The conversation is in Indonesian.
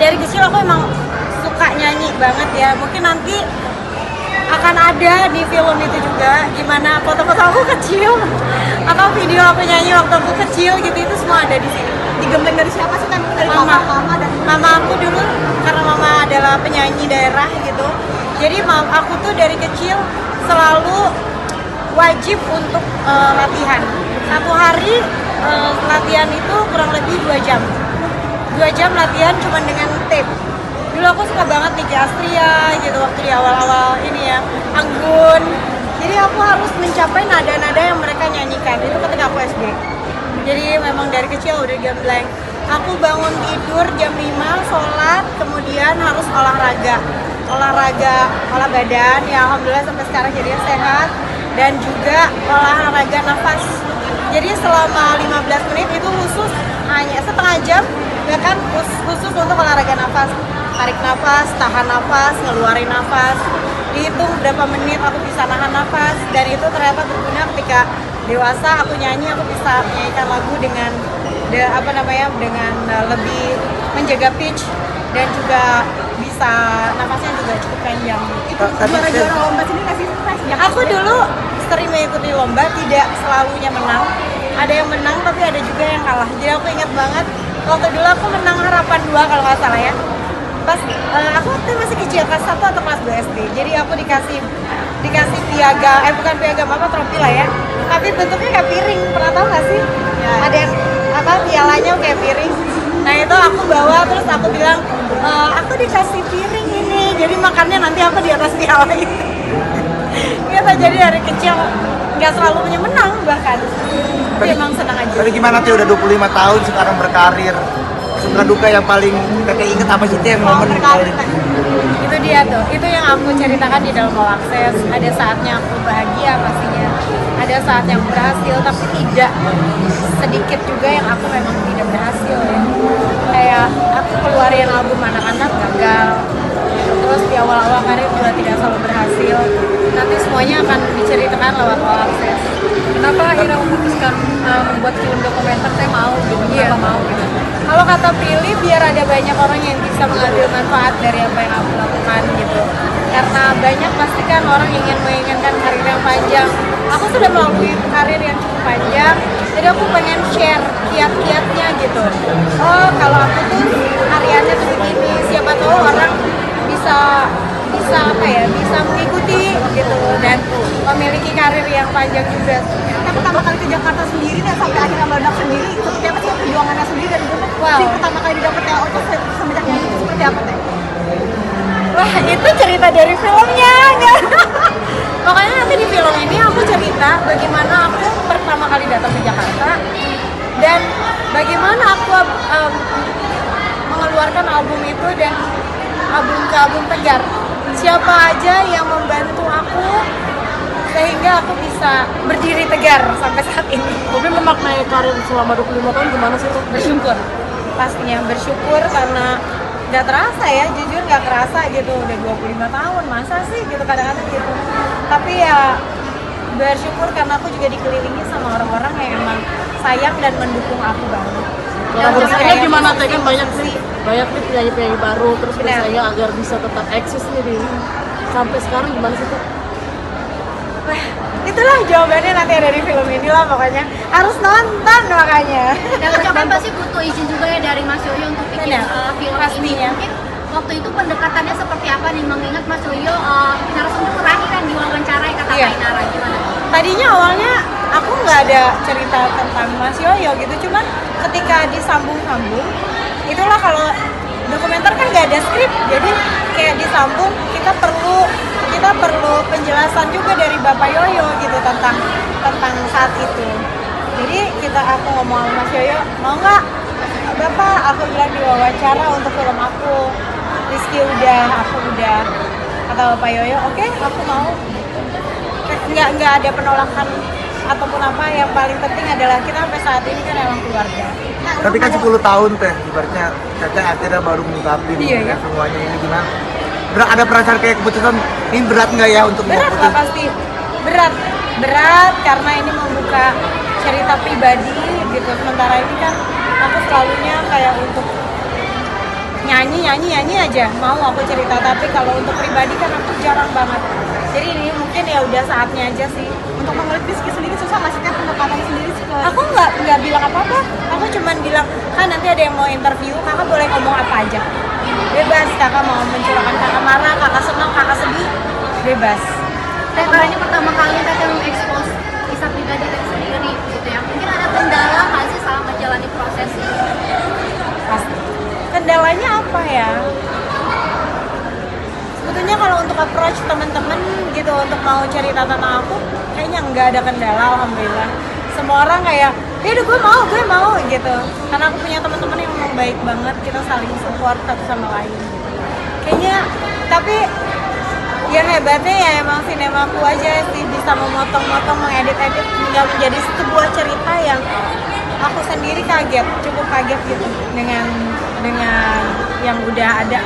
Dari kecil aku emang suka nyanyi banget ya. Mungkin nanti akan ada di film itu juga gimana foto-foto aku kecil atau video aku nyanyi waktu aku kecil gitu, itu semua ada di sini. Digembleng dari siapa sih kan? Dari mama dan mama aku dulu, karena mama adalah penyanyi daerah gitu. Jadi aku tuh dari kecil selalu wajib untuk latihan. Satu hari latihan itu kurang lebih 2 jam. 2 jam latihan cuma dengan tape. Dulu aku suka banget Nicky Astria gitu waktu di awal-awal ini ya, Anggun. Jadi aku harus mencapai nada-nada yang mereka nyanyikan. Itu ketika aku SD. Jadi memang dari kecil udah gembleng. Aku bangun tidur jam 5, sholat, kemudian harus olahraga, olah badan. Ya alhamdulillah sampai sekarang jadinya sehat. Dan juga olahraga nafas. Jadi selama 15 menit itu khusus hanya setengah jam, bahkan khusus untuk olahraga nafas. Tarik nafas, tahan nafas, ngeluarin nafas. Dihitung berapa menit aku bisa nahan nafas, dan itu ternyata berguna ketika dewasa. Aku nyanyi, aku bisa menyanyikan lagu dengan dengan lebih menjaga pitch, dan juga bisa nafasnya juga cukup panjang. itu juara-juara lomba sini nggak sih stres ya? Aku dulu sering mengikuti lomba, tidak selalunya menang. Ada yang menang tapi ada juga yang kalah. Jadi aku ingat banget waktu dulu aku menang Harapan 2 kalau nggak salah ya. Pas aku waktu masih kecil, kelas 1 atau kelas 2 SD. Jadi aku dikasih piagam, bukan piagam apa, trofi lah ya. Tapi bentuknya kayak piring. Pernah tahu nggak sih? Ya. Ada yang pialanya kayak piring. Nah itu aku bawa, terus aku bilang aku dikasih piring ini. Jadi makannya nanti aku di atas piala itu. Gitu, jadi dari kecil nggak selalu menang bahkan. Tapi emang senang aja. Tapi gimana tuh udah 25 tahun sekarang berkarir? Suka duka yang paling kakek inget apa sih yang momen paling? Itu dia tuh, itu yang aku ceritakan di dalam All Access. Ada saatnya aku bahagia pastinya, ada saat yang berhasil, tapi tidak sedikit juga yang aku memang tidak berhasil ya. Kayak aku keluarin album anak-anak gagal, terus di awal-awal karir juga tidak selalu berhasil. Nanti semuanya akan diceritakan lewat All Access. Kenapa akhirnya memutuskan membuat film dokumenter? Saya mau gitu, kenapa mau gitu? Kalau kata Prilly, biar ada banyak orang yang bisa mengambil manfaat dari apa yang aku lakukan gitu. Karena banyak pasti kan orang menginginkan karir yang panjang. Aku sudah melalui karir yang cukup panjang, jadi aku pengen share kiat-kiatnya gitu. Oh, kalau aku tuh hariannya tuh begini, siapa tahu orang bisa mengikuti gitu dan memiliki karir yang panjang juga. Kita pertama kali ke Jakarta sendiri dan sampai akhirnya meledak sendiri, seperti apa sih perjuangannya sendiri dan pertama kali didapetnya semenjak itu seperti apa teh? Wah, itu cerita dari filmnya. Makanya nanti di film ini aku cerita bagaimana aku pertama kali datang ke Jakarta dan bagaimana aku mengeluarkan album itu dan album Tegar. Siapa aja yang membantu aku sehingga aku bisa berdiri tegar sampai saat ini. Tapi memaknai karir selama 25 tahun gimana sih tuh? Bersyukur, pastinya bersyukur karena nggak terasa ya, jujur nggak kerasa gitu, udah 25 tahun, masa sih gitu, kadang-kadang gitu. Tapi ya bersyukur karena aku juga dikelilingi sama orang-orang yang emang sayang dan mendukung aku banget. Kolaborasinya gimana teh, kan banyak nih penyanyi-penyanyi baru, terus biasanya agar bisa tetap eksis nih sampai sekarang gimana sih tuh? Wah, itulah jawabannya nanti ada di film inilah, pokoknya harus nonton makanya. Dan kan pasti butuh izin juga ya dari Mas Yoyo untuk bikin film pastinya. ini. Mungkin waktu itu pendekatannya seperti apa nih, mengingat Mas Yoyo narasumber terakhir yang diwawancarai kata Ainara, gimana? Tadinya awalnya aku nggak ada cerita tentang Mas Yoyo gitu, cuman ketika disambung-sambung, itulah kalau dokumenter kan nggak ada skrip, jadi kayak disambung, kita perlu penjelasan juga dari Bapak Yoyo gitu tentang saat itu. Jadi aku ngomong sama Mas Yoyo, mau nggak Bapak? Aku bilang di wawancara untuk film aku. Rizky udah, aku udah. Kata Bapak Yoyo, oke, aku mau. nggak ada penolakan ataupun apa. Yang paling penting adalah kita sampai saat ini kan emang keluarga. Tapi kan 10 tahun teh, ibaratnya Caca akhirnya baru mengungkapin Iya. semuanya ini gimana. Ada perasaan kayak keputusan ini berat nggak ya untuk Berat lah memutus? pasti, berat karena ini membuka cerita pribadi gitu. Sementara ini kan aku selalunya kayak untuk nyanyi aja mau aku cerita, tapi kalau untuk pribadi kan aku jarang banget. Jadi ini mungkin ya udah saatnya aja sih. Untuk mengulik Rizky sendiri susah nggak sih Teh, pendekatannya sendiri ke Aku nggak bilang apa-apa, aku cuman bilang kan nanti ada yang mau interview, kakak boleh ngomong apa aja, bebas. Kakak mau mencurahkan, kakak marah, kakak senang, kakak sedih, bebas. Teh, karena ini pertama kali Teh mengekspos kisah pribadi Teh sendiri gitu ya. Mungkin ada kendala nggak sih selama menjalani proses ini? Pasti. Kendalanya apa ya? Sebetulnya kalau untuk approach teman-teman gitu untuk mau cerita tentang aku, kayaknya nggak ada kendala, alhamdulillah. Semua orang kayak, ya udah gue mau gitu. Karena aku punya teman-teman yang memang baik banget, kita saling support satu sama lain. Kayaknya, tapi yang hebatnya ya emang sinemaku aja sih bisa memotong-motong, mengedit-edit hingga menjadi sebuah cerita yang aku sendiri cukup kaget gitu dengan yang udah ada.